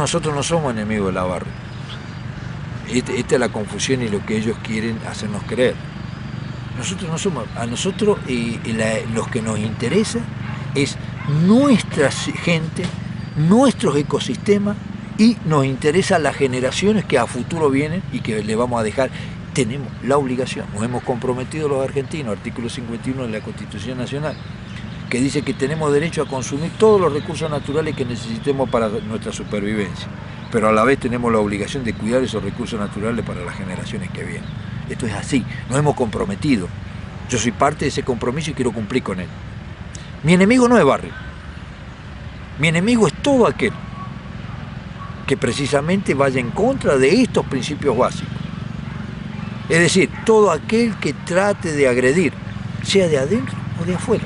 nosotros no somos enemigos de la barrio. Esta es la confusión y lo que ellos quieren hacernos creer. Nosotros no somos, a nosotros los que nos interesa es nuestra gente, nuestros ecosistemas, y nos interesan las generaciones que a futuro vienen y que le vamos a dejar. Tenemos la obligación, nos hemos comprometido los argentinos, artículo 51 de la Constitución Nacional, que dice que tenemos derecho a consumir todos los recursos naturales que necesitemos para nuestra supervivencia, pero a la vez tenemos la obligación de cuidar esos recursos naturales para las generaciones que vienen. Esto es así, nos hemos comprometido. Yo soy parte de ese compromiso y quiero cumplir con él. Mi enemigo no es Barry. Mi enemigo es todo aquel que precisamente vaya en contra de estos principios básicos. Es decir, todo aquel que trate de agredir, sea de adentro o de afuera.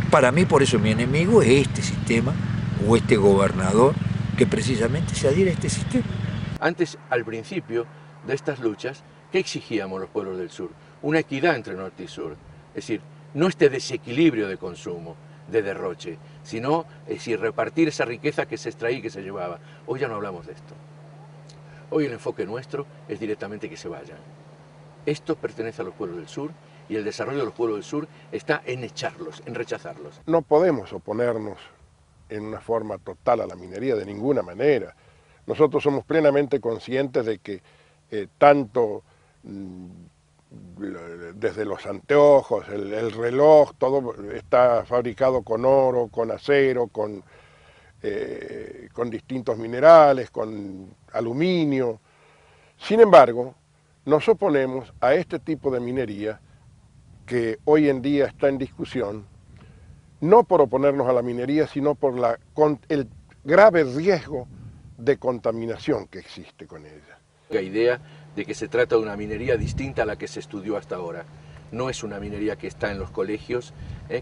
Para mí, por eso, mi enemigo es este sistema o este gobernador que precisamente se adhiere a este sistema. Antes, al principio de estas luchas, ¿qué exigíamos los pueblos del sur? Una equidad entre norte y sur. Es decir, no este desequilibrio de consumo, de derroche, sino repartir esa riqueza que se extraía y que se llevaba. Hoy ya no hablamos de esto. Hoy el enfoque nuestro es directamente que se vayan. Esto pertenece a los pueblos del sur y el desarrollo de los pueblos del sur está en echarlos, en rechazarlos. No podemos oponernos en una forma total a la minería de ninguna manera. Nosotros somos plenamente conscientes de que tanto desde los anteojos, el reloj, todo está fabricado con oro, con acero, con distintos minerales, con aluminio. Sin embargo, nos oponemos a este tipo de minería que hoy en día está en discusión, no por oponernos a la minería, sino por el grave riesgo de contaminación que existe con ella. La idea de que se trata de una minería distinta a la que se estudió hasta ahora. No es una minería que está en los colegios,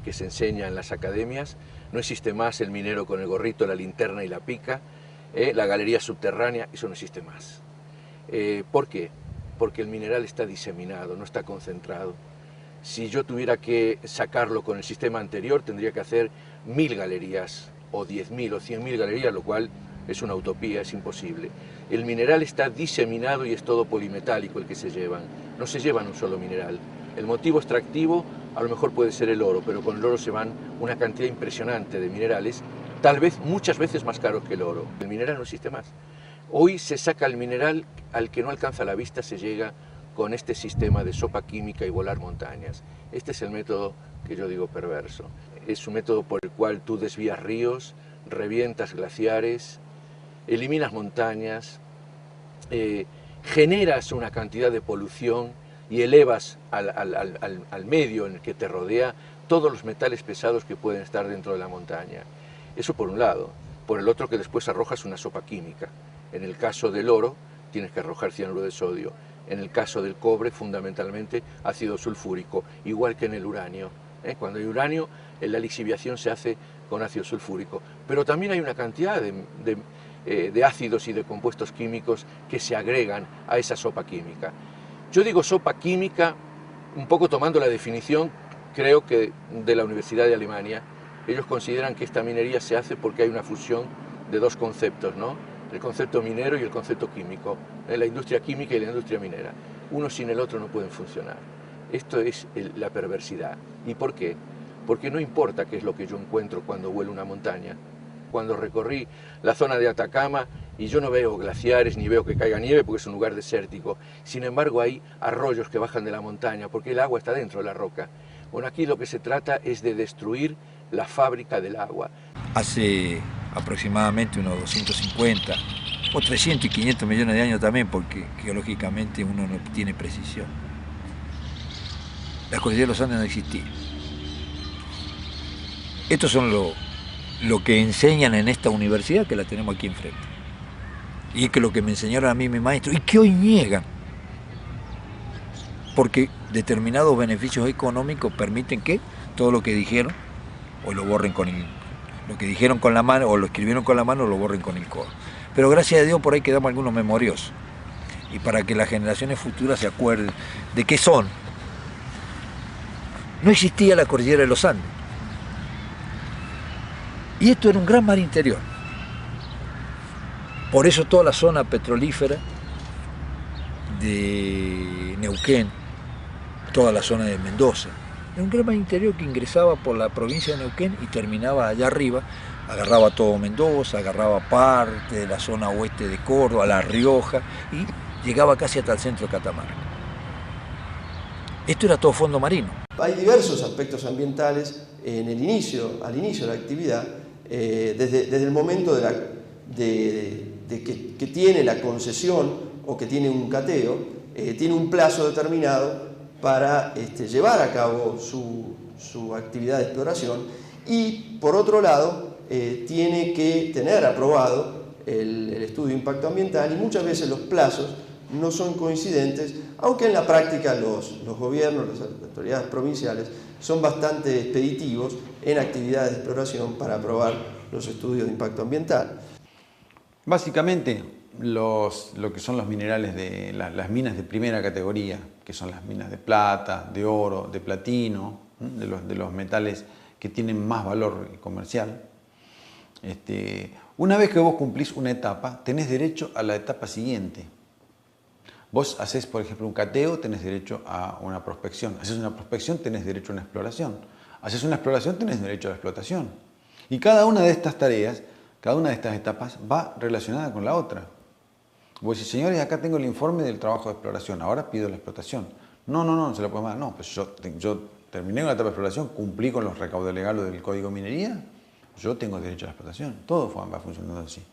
que se enseña en las academias. No existe más el minero con el gorrito, la linterna y la pica, la galería subterránea, eso no existe más. ¿Por qué? Porque el mineral está diseminado, no está concentrado. Si yo tuviera que sacarlo con el sistema anterior, tendría que hacer 1000 galerías, o 10.000 o 100.000 galerías, lo cual es una utopía, es imposible. El mineral está diseminado y es todo polimetálico el que se llevan. No se llevan un solo mineral. El motivo extractivo a lo mejor puede ser el oro, pero con el oro se van una cantidad impresionante de minerales, tal vez muchas veces más caros que el oro. El mineral no existe más. Hoy se saca el mineral al que no alcanza la vista, se llega con este sistema de sopa química y volar montañas. Este es el método que yo digo perverso. Es un método por el cual tú desvías ríos, revientas glaciares, eliminas montañas, generas una cantidad de polución y elevas al medio en el que te rodea todos los metales pesados que pueden estar dentro de la montaña. Eso por un lado. Por el otro, que después arrojas una sopa química. En el caso del oro, tienes que arrojar cianuro de sodio. En el caso del cobre, fundamentalmente, ácido sulfúrico, igual que en el uranio. Cuando hay uranio, la lixiviación se hace con ácido sulfúrico. Pero también hay una cantidad de ácidos y de compuestos químicos que se agregan a esa sopa química. Yo digo sopa química, un poco tomando la definición, creo que de la Universidad de Alemania. Ellos consideran que esta minería se hace porque hay una fusión de dos conceptos, ¿no? El concepto minero y el concepto químico, la industria química y la industria minera. Uno sin el otro no pueden funcionar. Esto es la perversidad. ¿Y por qué? Porque no importa qué es lo que yo encuentro cuando vuelo una montaña. Cuando recorrí la zona de Atacama y yo no veo glaciares ni veo que caiga nieve porque es un lugar desértico. Sin embargo, hay arroyos que bajan de la montaña porque el agua está dentro de la roca. Bueno, aquí lo que se trata es de destruir la fábrica del agua. Hace aproximadamente unos 250 o 300 y 500 millones de años también, porque geológicamente uno no tiene precisión. La cordillera de los Andes no existía. Estos son lo que enseñan en esta universidad, que la tenemos aquí enfrente. Y es que lo que me enseñaron a mí mis maestros, y que hoy niegan. Porque determinados beneficios económicos permiten que todo lo que dijeron, o lo borren con lo que dijeron con la mano, o lo escribieron con la mano, o lo borren con el codo. Pero gracias a Dios por ahí quedamos algunos memoriosos. Y para que las generaciones futuras se acuerden de qué son. No existía la cordillera de los Andes. Y esto era un gran mar interior. Por eso toda la zona petrolífera de Neuquén, toda la zona de Mendoza, era un gran interior que ingresaba por la provincia de Neuquén y terminaba allá arriba, agarraba todo Mendoza, agarraba parte de la zona oeste de Córdoba, La Rioja, y llegaba casi hasta el centro de Catamarca. Esto era todo fondo marino. Hay diversos aspectos ambientales al inicio de la actividad, desde el momento que tiene la concesión o que tiene un cateo, tiene un plazo determinado para llevar a cabo su actividad de exploración, y por otro lado tiene que tener aprobado el estudio de impacto ambiental, y muchas veces los plazos no son coincidentes, aunque en la práctica los gobiernos, las autoridades provinciales son bastante expeditivos en actividades de exploración para aprobar los estudios de impacto ambiental. Básicamente, lo que son los minerales de las minas de primera categoría, que son las minas de plata, de oro, de platino, de los metales que tienen más valor comercial. Una vez que vos cumplís una etapa, tenés derecho a la etapa siguiente. Vos haces, por ejemplo, un cateo, tenés derecho a una prospección. Haces una prospección, tenés derecho a una exploración. Haces una exploración, tenés derecho a la explotación. Y cada una de estas tareas, cada una de estas etapas va relacionada con la otra. Vos decís, señores, acá tengo el informe del trabajo de exploración, ahora pido la explotación. No se lo puedo dar. No, pues yo terminé con la etapa de exploración, cumplí con los recaudos legales del Código Minería, yo tengo derecho a la explotación. Todo va funcionando así.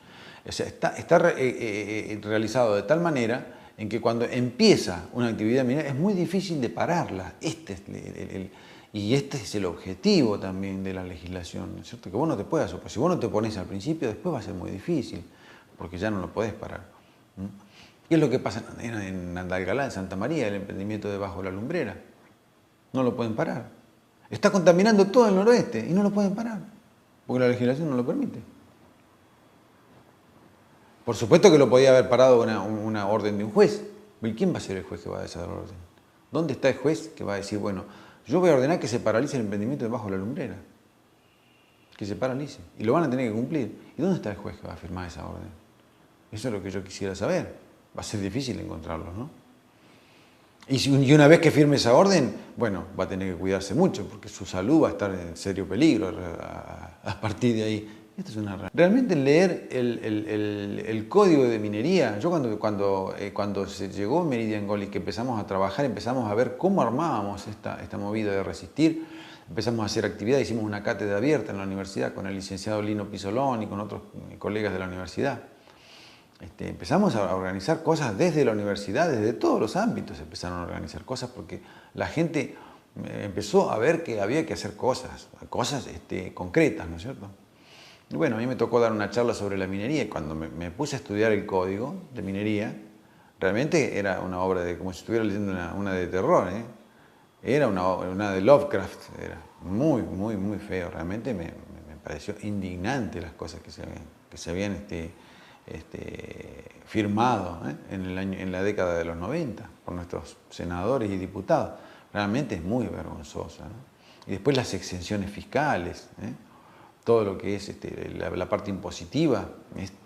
O sea, está realizado de tal manera en que cuando empieza una actividad minera es muy difícil de pararla. Y este es el objetivo también de la legislación, ¿no es cierto? Que vos no te puedas oponer. Si vos no te pones al principio, después va a ser muy difícil, porque ya no lo podés parar. ¿Qué es lo que pasa en Andalgalá, en Santa María, el emprendimiento debajo de la lumbrera? No lo pueden parar. Está contaminando todo el noroeste y no lo pueden parar, porque la legislación no lo permite. Por supuesto que lo podía haber parado una orden de un juez. ¿Y quién va a ser el juez que va a esa orden? ¿Dónde está el juez que va a decir, bueno, yo voy a ordenar que se paralice el emprendimiento debajo de la lumbrera? Que se paralice. Y lo van a tener que cumplir. ¿Y dónde está el juez que va a firmar esa orden? Eso es lo que yo quisiera saber. Va a ser difícil encontrarlo, ¿no? Y una vez que firme esa orden, bueno, va a tener que cuidarse mucho, porque su salud va a estar en serio peligro a partir de ahí. Esto es realmente leer el código de minería. Yo cuando se llegó Meridian Gold y que empezamos a trabajar, empezamos a ver cómo armábamos esta movida de resistir. Empezamos a hacer actividades, hicimos una cátedra abierta en la universidad con el licenciado Lino Pisolón y con otros colegas de la universidad. Empezamos a organizar cosas desde la universidad, desde todos los ámbitos empezaron a organizar cosas, porque la gente empezó a ver que había que hacer cosas concretas, ¿no es cierto? Y bueno, a mí me tocó dar una charla sobre la minería, y cuando me puse a estudiar el código de minería, realmente era una obra como si estuviera leyendo una de terror, ¿eh? Era una de Lovecraft, era muy, muy, muy feo. Realmente me pareció indignante las cosas que se habían firmado, ¿eh? en la década de los 90 por nuestros senadores y diputados. Realmente es muy vergonzosa, ¿no? Y después las exenciones fiscales, ¿eh? Todo lo que es la parte impositiva,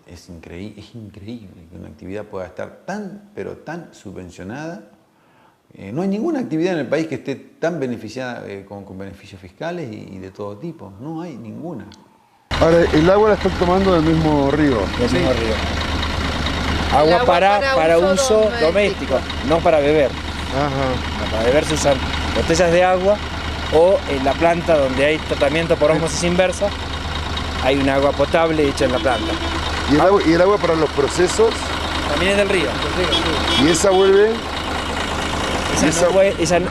es increíble que una actividad pueda estar pero tan subvencionada. No hay ninguna actividad en el país que esté tan beneficiada con beneficios fiscales y de todo tipo. No hay ninguna. Ahora, el agua la están tomando del mismo río. Del mismo río. Agua para uso doméstico, no para beber. Ajá. Para beber se usan botellas de agua, o en la planta donde hay tratamiento por ósmosis inversa, hay un agua potable hecha en la planta. ¿Y el agua para los procesos? También es del río. ¿Y esa vuelve?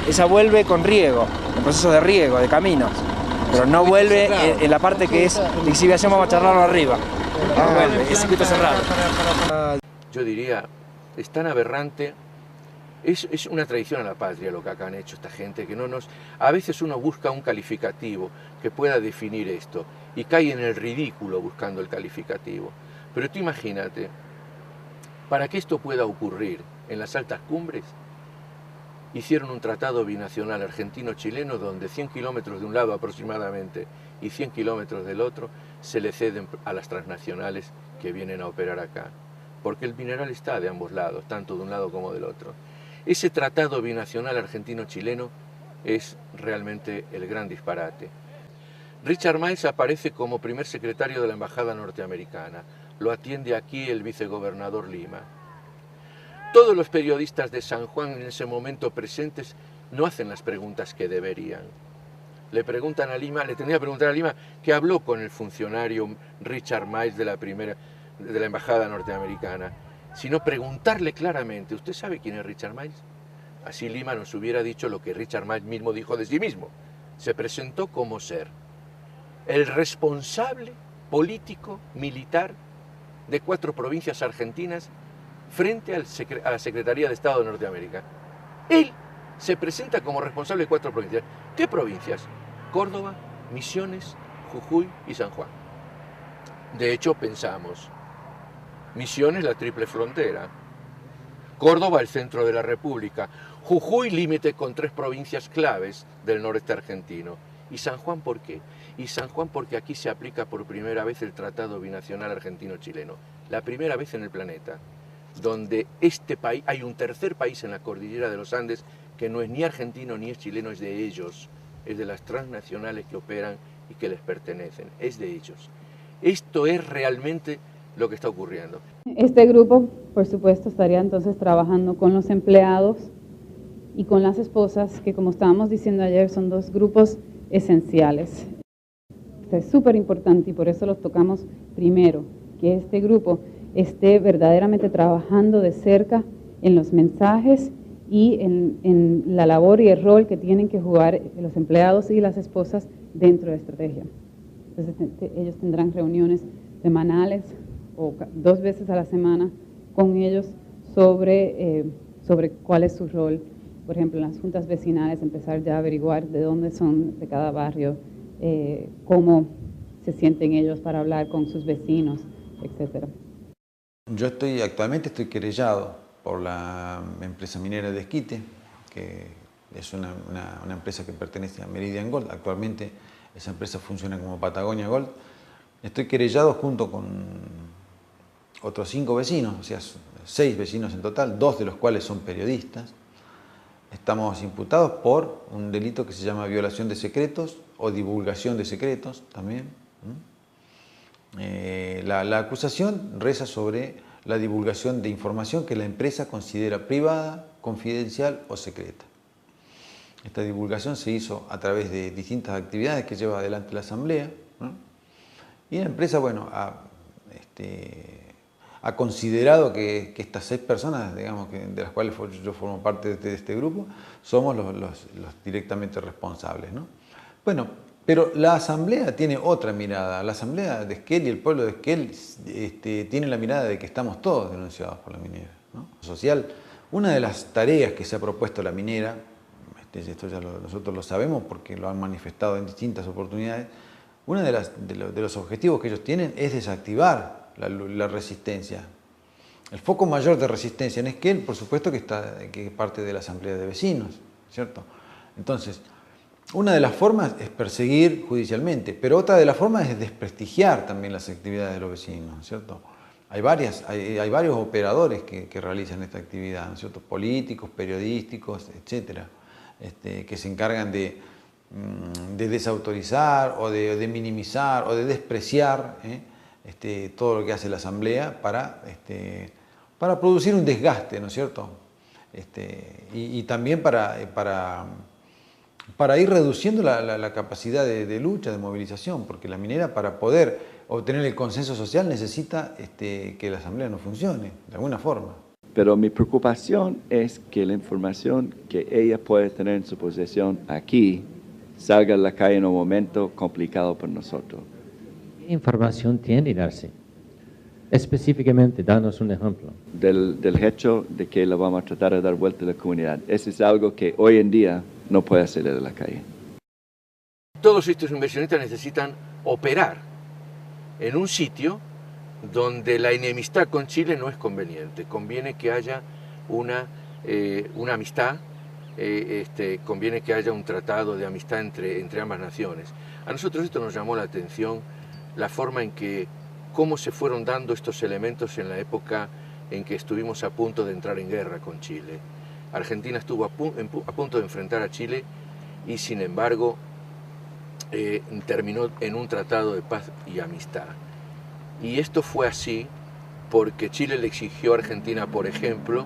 Esa vuelve con riego, en proceso de riego, de caminos. Pero no vuelve en la parte que es de exhibición, vamos a charlarlo arriba. No vuelve, es circuito cerrado. Yo diría, es tan aberrante, es una traición a la patria lo que acá han hecho esta gente, que a veces uno busca un calificativo que pueda definir esto y cae en el ridículo buscando el calificativo. Pero tú imagínate, para que esto pueda ocurrir en las altas cumbres, hicieron un tratado binacional argentino-chileno donde 100 kilómetros de un lado aproximadamente y 100 kilómetros del otro se le ceden a las transnacionales que vienen a operar acá. porque el mineral está de ambos lados, tanto de un lado como del otro. Ese tratado binacional argentino-chileno es realmente el gran disparate. Richard Miles aparece como primer secretario de la Embajada norteamericana. Lo atiende aquí el vicegobernador Lima. Todos los periodistas de San Juan en ese momento presentes no hacen las preguntas que deberían. Le preguntan a Lima, le tendría que preguntar a Lima que habló con el funcionario Richard Miles de la Embajada norteamericana, sino preguntarle claramente, ¿usted sabe quién es Richard Miles? Así Lima nos hubiera dicho lo que Richard Miles mismo dijo de sí mismo. Se presentó como ser el responsable político, militar de 4 provincias argentinas frente a la Secretaría de Estado de Norteamérica. Él se presenta como responsable de 4 provincias. ¿Qué provincias? Córdoba, Misiones, Jujuy y San Juan. De hecho, pensamos, Misiones la triple frontera, Córdoba el centro de la República, Jujuy límite con 3 provincias claves del noreste argentino. ¿Y San Juan por qué? Y San Juan porque aquí se aplica por primera vez el Tratado Binacional Argentino-Chileno, la primera vez en el planeta, donde este país, hay un tercer país en la cordillera de los Andes que no es ni argentino ni es chileno, es de ellos, es de las transnacionales que operan y que les pertenecen, es de ellos. Esto es realmente lo que está ocurriendo. Este grupo, por supuesto, estaría entonces trabajando con los empleados y con las esposas, que como estábamos diciendo ayer, son 2 grupos esenciales. Es súper importante y por eso los tocamos primero, que este grupo esté verdaderamente trabajando de cerca en los mensajes y en la labor y el rol que tienen que jugar los empleados y las esposas dentro de la estrategia. Entonces ellos tendrán reuniones semanales o 2 veces a la semana con ellos sobre cuál es su rol. Por ejemplo, en las juntas vecinales, empezar ya a averiguar de dónde son, de cada barrio, cómo se sienten ellos para hablar con sus vecinos, etc. Yo actualmente estoy querellado por la empresa minera de Esquite, que es una empresa que pertenece a Meridian Gold. Actualmente esa empresa funciona como Patagonia Gold. Estoy querellado junto con otros 5 vecinos, o sea, 6 vecinos en total, 2 de los cuales son periodistas. Estamos imputados por un delito que se llama violación de secretos o divulgación de secretos también. La acusación reza sobre la divulgación de información que la empresa considera privada, confidencial o secreta. Esta divulgación se hizo a través de distintas actividades que lleva adelante la Asamblea, ¿no? Y la empresa, bueno, ha considerado que estas 6 personas, digamos, de las cuales yo formo parte de este grupo, somos los directamente responsables, ¿no? Bueno, pero la Asamblea tiene otra mirada. La Asamblea de Esquel y el pueblo de Esquel tiene la mirada de que estamos todos denunciados por la minera, ¿no? Social, una de las tareas que se ha propuesto la minera, esto ya nosotros lo sabemos porque lo han manifestado en distintas oportunidades, uno de los objetivos que ellos tienen es desactivar la resistencia. El foco mayor de resistencia en Esquel, por supuesto, que es parte de la Asamblea de Vecinos, ¿cierto? Entonces, una de las formas es perseguir judicialmente, pero otra de las formas es desprestigiar también las actividades de los vecinos, ¿cierto? Hay varios operadores que realizan esta actividad, ¿no es cierto? Políticos, periodísticos, etcétera, que se encargan de desautorizar o de minimizar o de despreciar todo lo que hace la Asamblea para producir un desgaste, ¿no es cierto? Y también para ir reduciendo la capacidad de lucha, de movilización, porque la minera, para poder obtener el consenso social, necesita que la Asamblea no funcione, de alguna forma. Pero mi preocupación es que la información que ella puede tener en su posesión aquí salga a la calle en un momento complicado para nosotros. ¿Qué información tiene Darcy? Específicamente, danos un ejemplo. Del hecho de que la vamos a tratar de dar vuelta a la comunidad. Eso es algo que hoy en día no puede salir de la calle. Todos estos inversionistas necesitan operar en un sitio donde la enemistad con Chile no es conveniente. Conviene que haya una amistad, conviene que haya un tratado de amistad entre ambas naciones. A nosotros esto nos llamó la atención, la forma en que, cómo se fueron dando estos elementos en la época en que estuvimos a punto de entrar en guerra con Chile. Argentina estuvo a punto de enfrentar a Chile y sin embargo terminó en un tratado de paz y amistad. Y esto fue así porque Chile le exigió a Argentina, por ejemplo,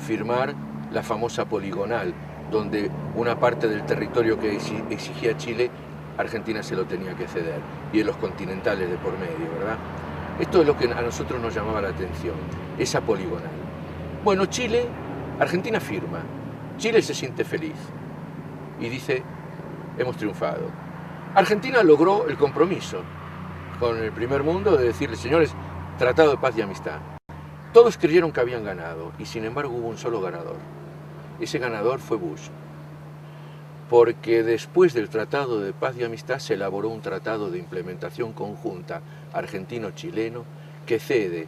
firmar la famosa poligonal, donde una parte del territorio que exigía Chile, Argentina se lo tenía que ceder, y en los continentales de por medio, ¿verdad? Esto es lo que a nosotros nos llamaba la atención, esa poligonal. Bueno, Argentina firma, Chile se siente feliz y dice, hemos triunfado. Argentina logró el compromiso con el primer mundo de decirle, señores, tratado de paz y amistad. Todos creyeron que habían ganado y sin embargo hubo un solo ganador. Ese ganador fue Bush, porque después del Tratado de Paz y Amistad se elaboró un tratado de implementación conjunta argentino-chileno que cede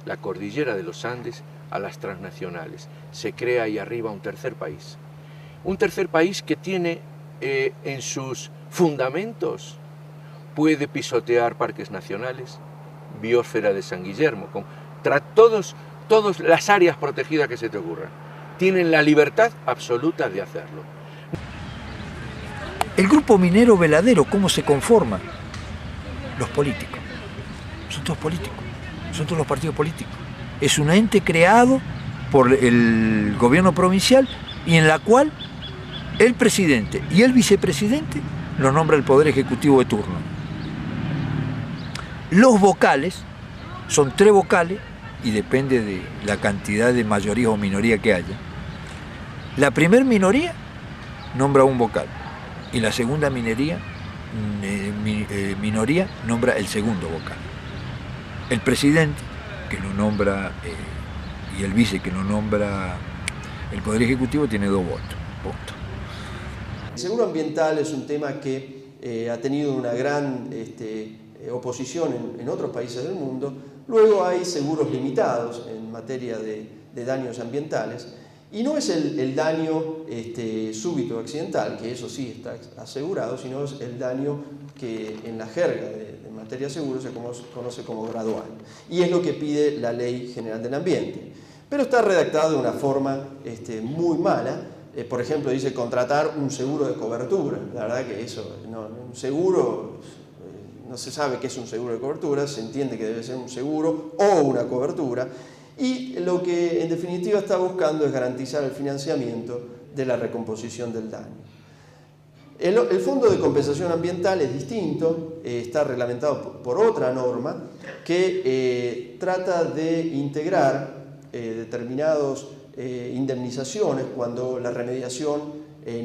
la cordillera de los Andes a las transnacionales. Se crea ahí arriba un tercer país que tiene en sus fundamentos, puede pisotear parques nacionales, biosfera de San Guillermo, todas las áreas protegidas que se te ocurran. Tienen la libertad absoluta de hacerlo. El grupo minero Veladero, ¿cómo se conforma? Los políticos. Son todos políticos, son todos los partidos políticos. Es un ente creado por el gobierno provincial y en la cual el presidente y el vicepresidente lo nombra el Poder Ejecutivo de turno. Los vocales son 3 vocales y depende de la cantidad de mayoría o minoría que haya. La primer minoría nombra un vocal y la segunda minoría nombra el segundo vocal. El presidente, que lo nombra, y el vice, que lo nombra el Poder Ejecutivo, tiene 2 votos. Punto. El seguro ambiental es un tema que ha tenido una gran oposición en otros países del mundo. Luego hay seguros limitados en materia de daños ambientales y no es el daño súbito accidental, que eso sí está asegurado, sino es el daño que en la jerga de materia de seguro se conoce como gradual. Y es lo que pide la Ley General del Ambiente. Pero está redactado de una forma muy mala. Por ejemplo, dice contratar un seguro de cobertura. La verdad que eso, un seguro... No se sabe qué es un seguro de cobertura, se entiende que debe ser un seguro o una cobertura y lo que en definitiva está buscando es garantizar el financiamiento de la recomposición del daño. El Fondo de Compensación Ambiental es distinto, está reglamentado por otra norma que trata de integrar determinadas indemnizaciones cuando la remediación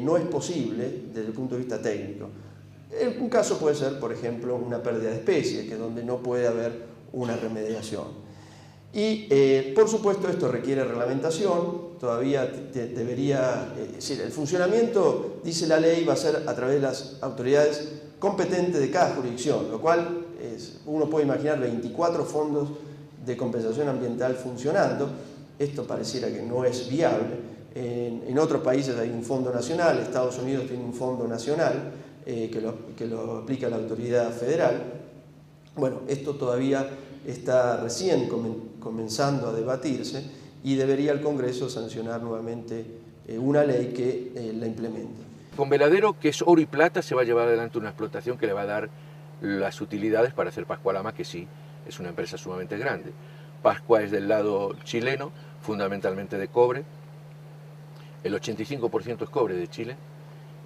no es posible desde el punto de vista técnico. Un caso puede ser, por ejemplo, una pérdida de especies, que es donde no puede haber una remediación. Y, por supuesto, esto requiere reglamentación, todavía debería... el funcionamiento, dice la ley, va a ser a través de las autoridades competentes de cada jurisdicción, lo cual uno puede imaginar 24 fondos de compensación ambiental funcionando. Esto pareciera que no es viable. En otros países hay un fondo nacional, Estados Unidos tiene un fondo nacional, que lo aplica la autoridad federal. Bueno, esto todavía está recién comenzando a debatirse y debería el Congreso sancionar nuevamente una ley que la implemente. Con Veladero, que es oro y plata, se va a llevar adelante una explotación que le va a dar las utilidades para hacer Pascualama, que sí, es una empresa sumamente grande. Pascua es del lado chileno, fundamentalmente de cobre. El 85% es cobre de Chile.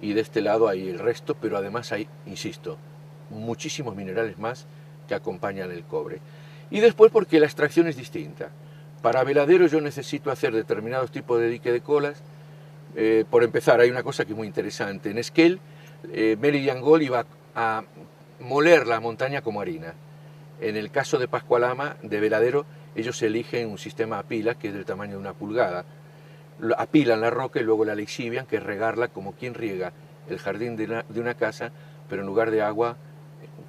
Y de este lado hay el resto, pero además hay, insisto, muchísimos minerales más que acompañan el cobre. Y después porque la extracción es distinta. Para Veladero yo necesito hacer determinados tipos de dique de colas. Por empezar, hay una cosa que es muy interesante. En Esquel, Meli Angol iba a moler la montaña como harina. En el caso de Pascualama, de Veladero, ellos eligen un sistema a pilas que es del tamaño de una pulgada. Apilan la roca y luego la lixivian, que es regarla como quien riega el jardín de una casa, pero en lugar de agua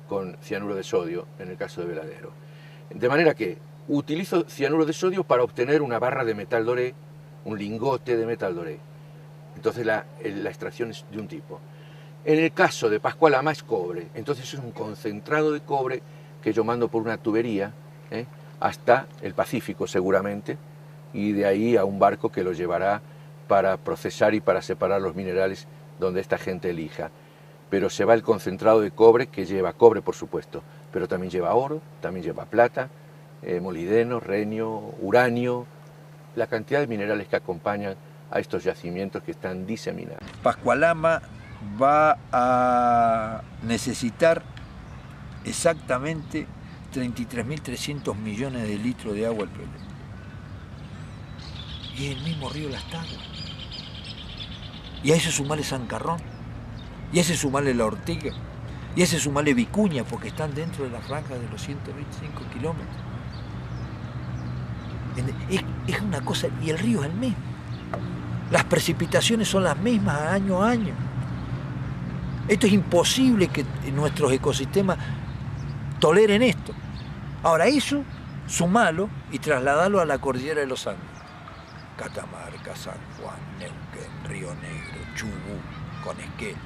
con cianuro de sodio, en el caso de Veladero. De manera que utilizo cianuro de sodio para obtener una barra de metal doré, un lingote de metal doré. Entonces la extracción es de un tipo. En el caso de Pascualama es cobre, entonces es un concentrado de cobre que yo mando por una tubería hasta el Pacífico seguramente, y de ahí a un barco que lo llevará para procesar y para separar los minerales donde esta gente elija. Pero se va el concentrado de cobre, que lleva cobre por supuesto, pero también lleva oro, también lleva plata, molibdeno, renio, uranio, la cantidad de minerales que acompañan a estos yacimientos que están diseminados. Pascualama va a necesitar exactamente 33.300 millones de litros de agua al proyecto. Y es el mismo río Las Taguas. Y a eso sumarle San Carrón, y a ese sumarle La Ortega, y a ese sumarle Vicuña, porque están dentro de la franja de los 125 kilómetros. Es una cosa, y el río es el mismo. Las precipitaciones son las mismas año a año. Esto es imposible que nuestros ecosistemas toleren esto. Ahora eso, sumalo y trasladalo a la cordillera de los Andes. Catamarca, San Juan, Neuquén, Río Negro, Chubut, Conesquel.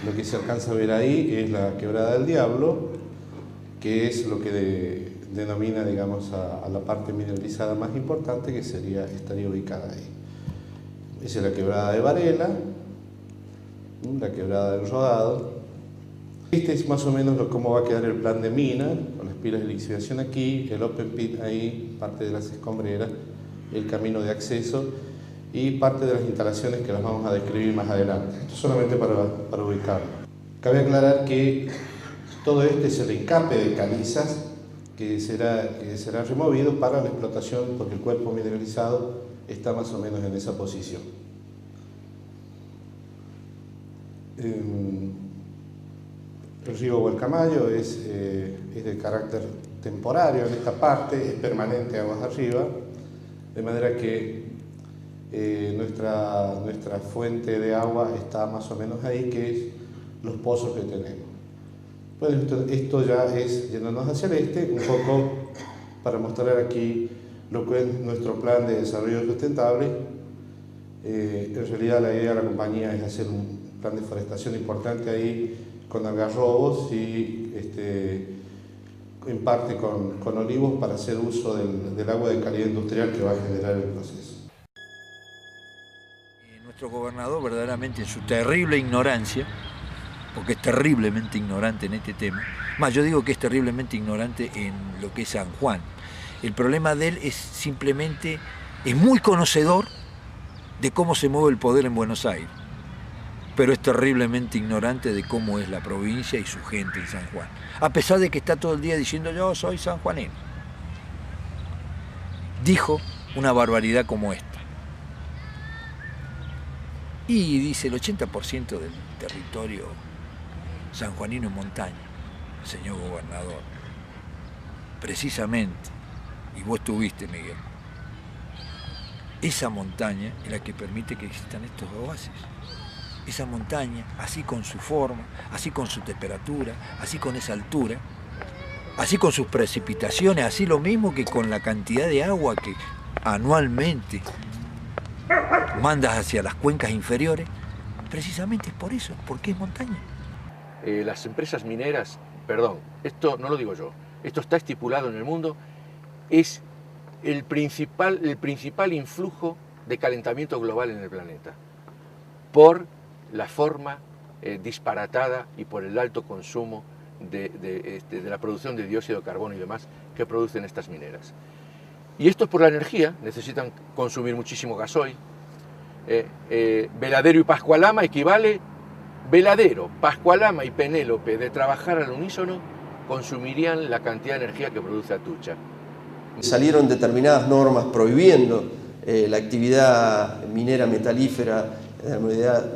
Lo que se alcanza a ver ahí es la Quebrada del Diablo, que es lo que denomina, digamos, a la parte mineralizada más importante, que estaría ubicada ahí. Esa es la Quebrada de Varela, la Quebrada del Rodado. Este es más o menos cómo va a quedar el plan de mina, con las pilas de lixiviación aquí, el open pit ahí, parte de las escombreras, el camino de acceso y parte de las instalaciones que las vamos a describir más adelante. Esto solamente para ubicarlo. Cabe aclarar que todo este es el encape de calizas que será removido para la explotación, porque el cuerpo mineralizado está más o menos en esa posición. El río Gualcamayo es de carácter temporario en esta parte, es permanente aguas arriba, de manera que nuestra fuente de agua está más o menos ahí, que es los pozos que tenemos. Pues esto ya es yéndonos hacia el este, un poco para mostrar aquí lo que es nuestro plan de desarrollo sustentable. En realidad la idea de la compañía es hacer un plan de forestación importante ahí con algarrobos y en parte con olivos para hacer uso del agua de calidad industrial que va a generar el proceso. Nuestro gobernador verdaderamente en su terrible ignorancia, porque es terriblemente ignorante en este tema, más yo digo que es terriblemente ignorante en lo que es San Juan. El problema de él es simplemente, es muy conocedor de cómo se mueve el poder en Buenos Aires, pero es terriblemente ignorante de cómo es la provincia y su gente en San Juan, a pesar de que está todo el día diciendo yo soy sanjuanino. Dijo una barbaridad como esta. Y dice el 80% del territorio sanjuanino en montaña, señor gobernador. Precisamente, y vos estuviste, Miguel, esa montaña es la que permite que existan estos oasis. Esa montaña, así con su forma, así con su temperatura, así con esa altura, así con sus precipitaciones, así lo mismo que con la cantidad de agua que anualmente mandas hacia las cuencas inferiores, precisamente es por eso, porque es montaña. Las empresas mineras, perdón, esto no lo digo yo, esto está estipulado en el mundo, es el principal influjo de calentamiento global en el planeta, por la forma disparatada y por el alto consumo de la producción de dióxido de carbono y demás que producen estas mineras. Y esto es por la energía, necesitan consumir muchísimo gasoil. Veladero y Pascualama equivale, Veladero, Pascualama y Penélope, de trabajar al unísono, consumirían la cantidad de energía que produce Atucha. Salieron determinadas normas prohibiendo la actividad minera metalífera en la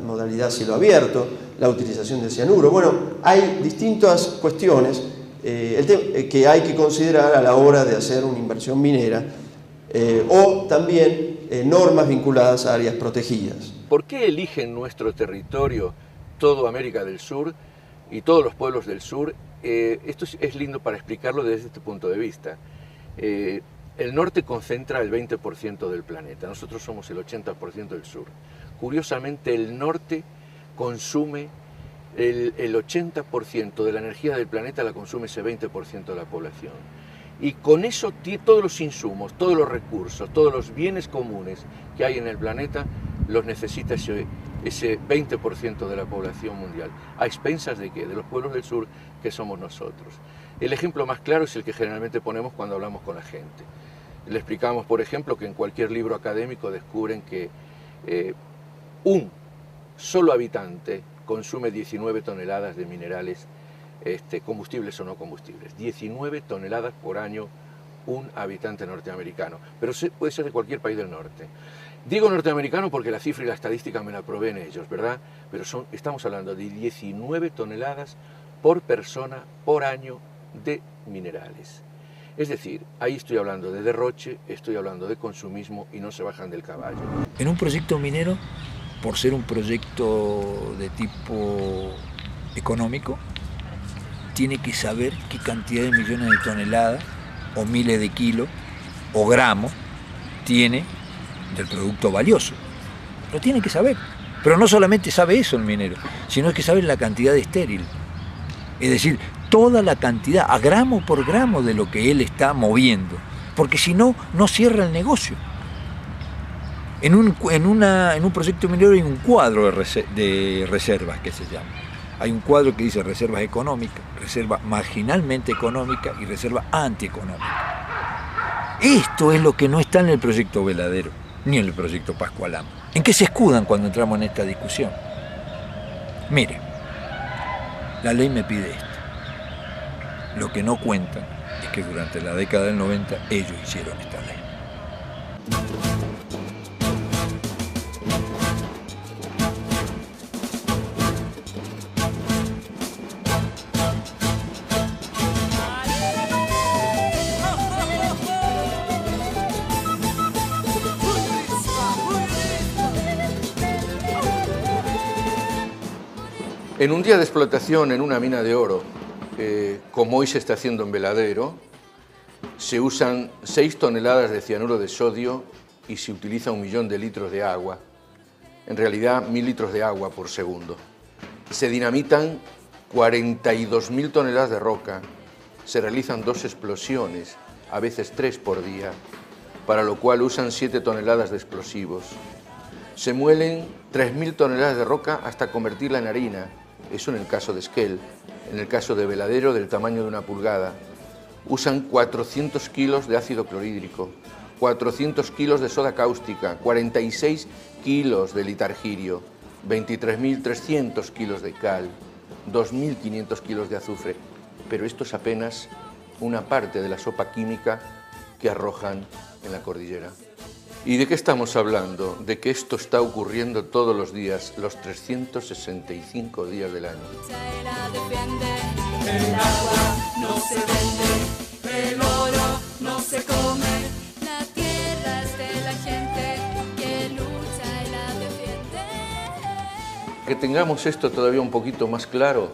modalidad cielo abierto, la utilización de cianuro. Bueno, hay distintas cuestiones que hay que considerar a la hora de hacer una inversión minera o también normas vinculadas a áreas protegidas. ¿Por qué eligen nuestro territorio toda América del Sur y todos los pueblos del sur? Esto es lindo para explicarlo desde este punto de vista. El norte concentra el 20% del planeta, nosotros somos el 80% del sur. Curiosamente, el norte consume el 80% de la energía del planeta, la consume ese 20% de la población. Y con eso todos los insumos, todos los recursos, todos los bienes comunes que hay en el planeta, los necesita ese 20% de la población mundial. ¿A expensas de qué? De los pueblos del sur, que somos nosotros. El ejemplo más claro es el que generalmente ponemos cuando hablamos con la gente. Le explicamos, por ejemplo, que en cualquier libro académico descubren que un solo habitante consume 19 toneladas de minerales, combustibles o no combustibles. 19 toneladas por año un habitante norteamericano, pero puede ser de cualquier país del norte. Digo norteamericano porque la cifra y la estadística me la proveen ellos, ¿verdad? Pero estamos hablando de 19 toneladas por persona por año de minerales. Es decir, ahí estoy hablando de derroche, estoy hablando de consumismo y no se bajan del caballo. En un proyecto minero, por ser un proyecto de tipo económico, tiene que saber qué cantidad de millones de toneladas, o miles de kilos, o gramos, tiene del producto valioso. Lo tiene que saber. Pero no solamente sabe eso el minero, sino que sabe la cantidad de estéril. Es decir, toda la cantidad, a gramo por gramo de lo que él está moviendo. Porque si no, no cierra el negocio. En un proyecto minero hay un cuadro de reservas que se llama. Hay un cuadro que dice reservas económicas, reserva marginalmente económica y reserva antieconómica. Esto es lo que no está en el proyecto Veladero, ni en el proyecto Pascualama. ¿En qué se escudan cuando entramos en esta discusión? Mire, la ley me pide esto. Lo que no cuentan es que durante la década del 90 ellos hicieron esta ley. En un día de explotación en una mina de oro, como hoy se está haciendo en Veladero, se usan 6 toneladas de cianuro de sodio y se utiliza 1 millón de litros de agua, en realidad 1000 litros de agua por segundo. Se dinamitan 42.000 toneladas de roca, se realizan 2 explosiones, a veces 3 por día, para lo cual usan 7 toneladas de explosivos. Se muelen 3.000 toneladas de roca hasta convertirla en harina, eso en el caso de Esquel. En el caso de Veladero, del tamaño de 1 pulgada. Usan 400 kilos de ácido clorhídrico, 400 kilos de soda cáustica, 46 kilos de litargirio, 23.300 kilos de cal, 2.500 kilos de azufre. Pero esto es apenas una parte de la sopa química que arrojan en la cordillera. ¿Y de qué estamos hablando? De que esto está ocurriendo todos los días, los 365 días del año. El agua no se vende, el oro no se come, la tierra es de la gente que lucha y la defiende. Que tengamos esto todavía un poquito más claro